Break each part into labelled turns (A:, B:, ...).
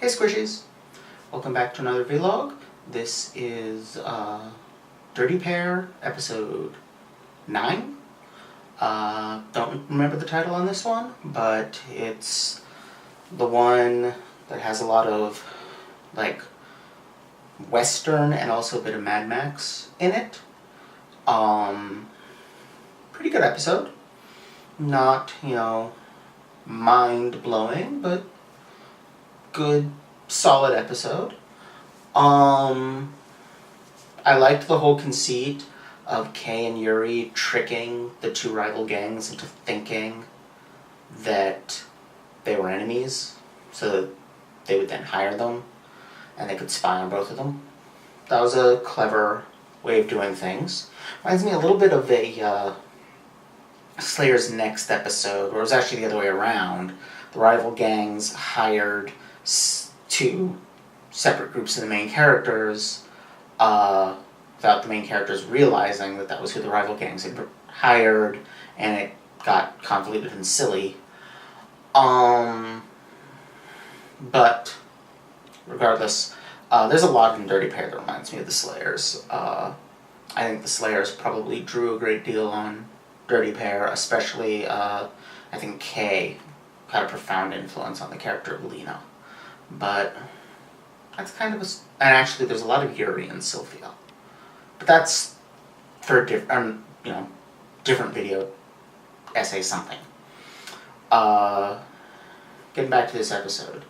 A: Hey Squishies! Welcome back to another vlog. This is Dirty Pair episode 9. Don't remember the title on this one, but it's the one that has a lot of like Western and also a bit of Mad Max in it. Pretty good episode. Not, mind-blowing, but good, solid episode. I liked the whole conceit of Kay and Yuri tricking the two rival gangs into thinking that they were enemies, so that they would then hire them, and they could spy on both of them. That was a clever way of doing things. Reminds me a little bit of a Slayer's next episode, where it was actually the other way around. The rival gangs hired two separate groups of the main characters without the main characters realizing that that was who the rival gangs had hired, and it got convoluted and silly. But regardless, there's a lot in Dirty Pair that reminds me of the Slayers. I think the Slayers probably drew a great deal on Dirty Pair, especially I think Kay had a profound influence on the character of Lena. But that's kind of and actually there's a lot of Yuri and Sylvia. But that's for a different video essay something. Getting back to this episode.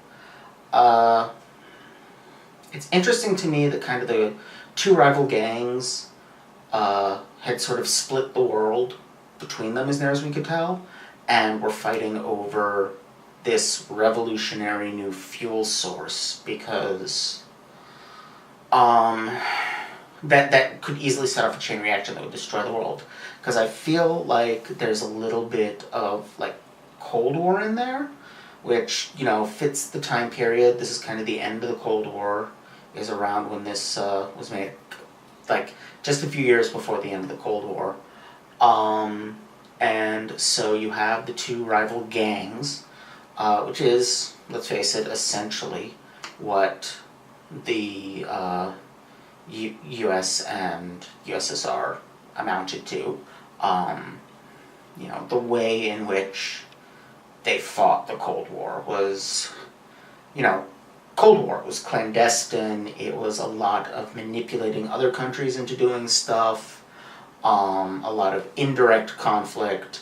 A: It's interesting to me that kind of the two rival gangs had sort of split the world between them as near as we could tell, and were fighting over this revolutionary new fuel source because that could easily set off a chain reaction that would destroy the world. Because I feel like there's a little bit of like Cold War in there, which fits the time period. This is kind of the end of the Cold War, is around when this was made, like just a few years before the end of the Cold War. And so you have the two rival gangs, which is, let's face it, essentially what the US and USSR amounted to. The way in which they fought the Cold War was, Cold War. It was clandestine. It was a lot of manipulating other countries into doing stuff. A lot of indirect conflict,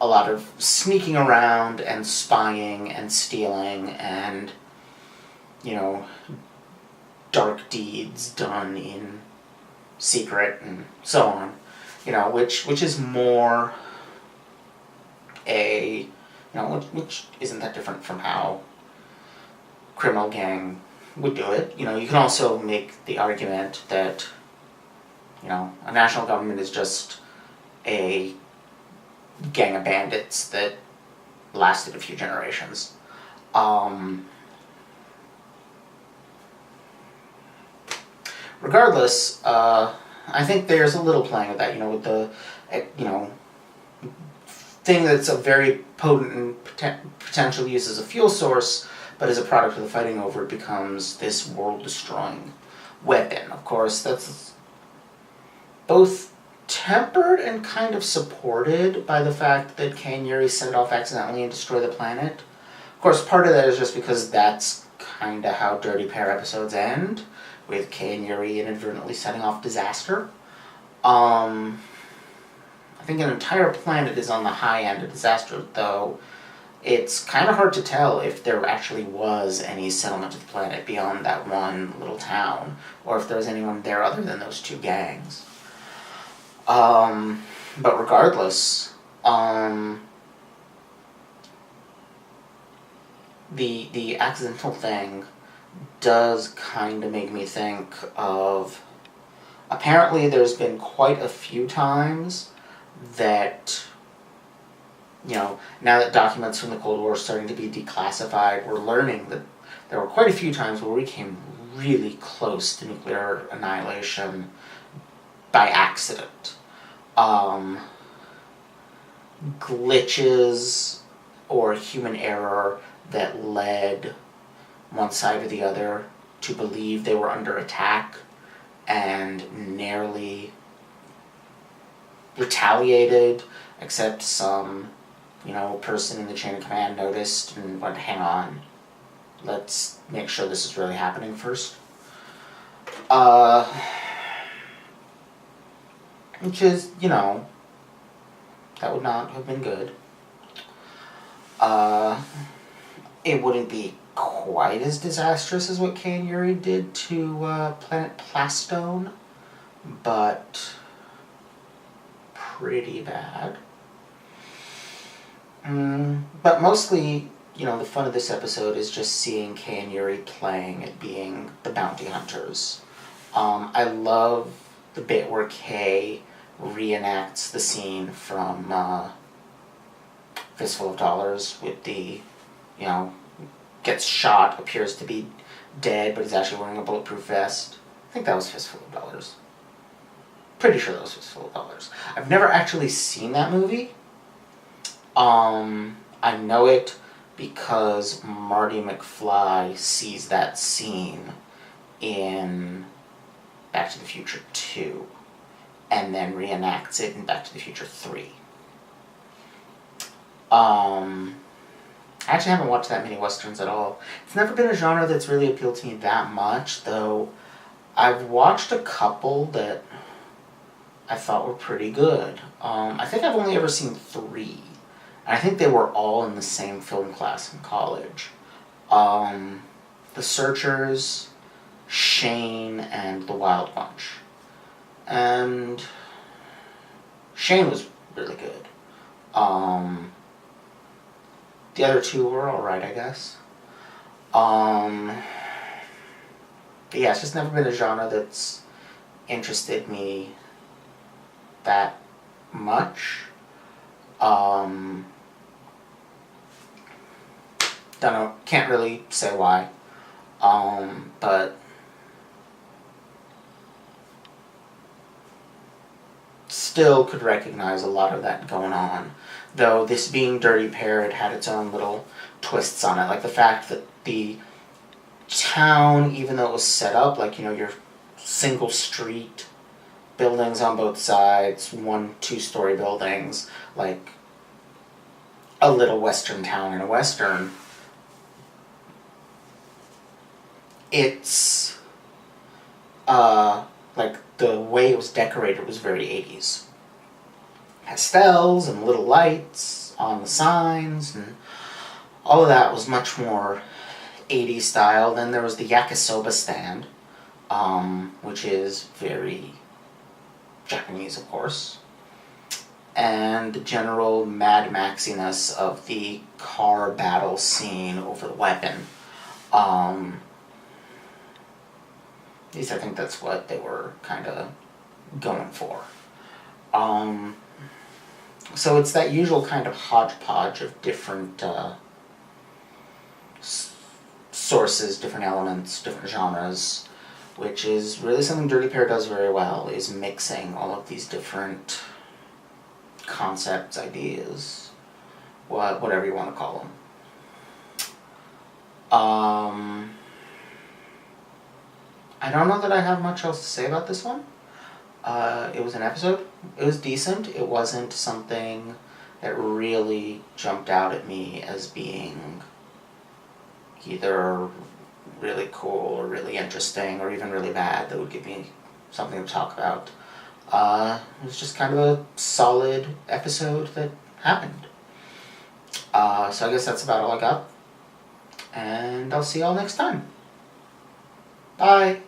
A: a lot of sneaking around and spying and stealing and, dark deeds done in secret and so on, which is more which isn't that different from how criminal gang would do it. You can also make the argument that a national government is just a gang of bandits that lasted a few generations. Regardless, I think there's a little playing with that, with the, thing that's a very potent and potential use as a fuel source, but as a product of the fighting over, it becomes this world-destroying weapon. Of course, that's both tempered and kind of supported by the fact that Kay and Yuri set it off accidentally and destroy the planet. Of course, part of that is just because that's kind of how Dirty Pair episodes end, with Kay and Yuri inadvertently setting off disaster. I think an entire planet is on the high end of disaster, though it's kind of hard to tell if there actually was any settlement of the planet beyond that one little town, or if there was anyone there other than those two gangs. But regardless, the accidental thing does kind of make me think of, apparently there's been quite a few times that, now that documents from the Cold War are starting to be declassified, we're learning that there were quite a few times where we came really close to nuclear annihilation by accident. Glitches or human error that led one side or the other to believe they were under attack and nearly retaliated, except some, person in the chain of command noticed and went, hang on, let's make sure this is really happening first. Which is, that would not have been good. It wouldn't be quite as disastrous as what Kay and Yuri did to Planet Plastone, but pretty bad. But mostly, the fun of this episode is just seeing Kay and Yuri playing at being the bounty hunters. I love the bit where Kay reenacts the scene from Fistful of Dollars with the, gets shot, appears to be dead, but is actually wearing a bulletproof vest. I think that was Fistful of Dollars. Pretty sure that was Fistful of Dollars. I've never actually seen that movie. I know it because Marty McFly sees that scene in Back to the Future 2 and then reenacts it in Back to the Future 3. I actually haven't watched that many westerns at all. It's never been a genre that's really appealed to me that much, though I've watched a couple that I thought were pretty good. I think I've only ever seen 3. And I think they were all in the same film class in college. The Searchers, Shane, and The Wild Bunch. And Shane was really good. The other 2 were alright, I guess. But yeah, it's just never been a genre that's interested me that much. Don't know, can't really say why. But still could recognize a lot of that going on. Though this being Dirty Pair, it had its own little twists on it. Like the fact that the town, even though it was set up, like, your single street, buildings on both sides, 1 2-story buildings, like a little western town in a western, it's, like, the way it was decorated was very 80s. Pastels and little lights on the signs, and all of that was much more 80s style. Then there was the yakisoba stand, which is very Japanese, of course. And the general Mad Maxiness of the car battle scene over the weapon. At least I think that's what they were kind of going for. So it's that usual kind of hodgepodge of different sources, different elements, different genres, which is really something Dirty Pair does very well, is mixing all of these different concepts, ideas, whatever you want to call them. I don't know that I have much else to say about this one. It was an episode. It was decent. It wasn't something that really jumped out at me as being either really cool or really interesting or even really bad that would give me something to talk about. It was just kind of a solid episode that happened. So I guess that's about all I got. And I'll see y'all next time. Bye.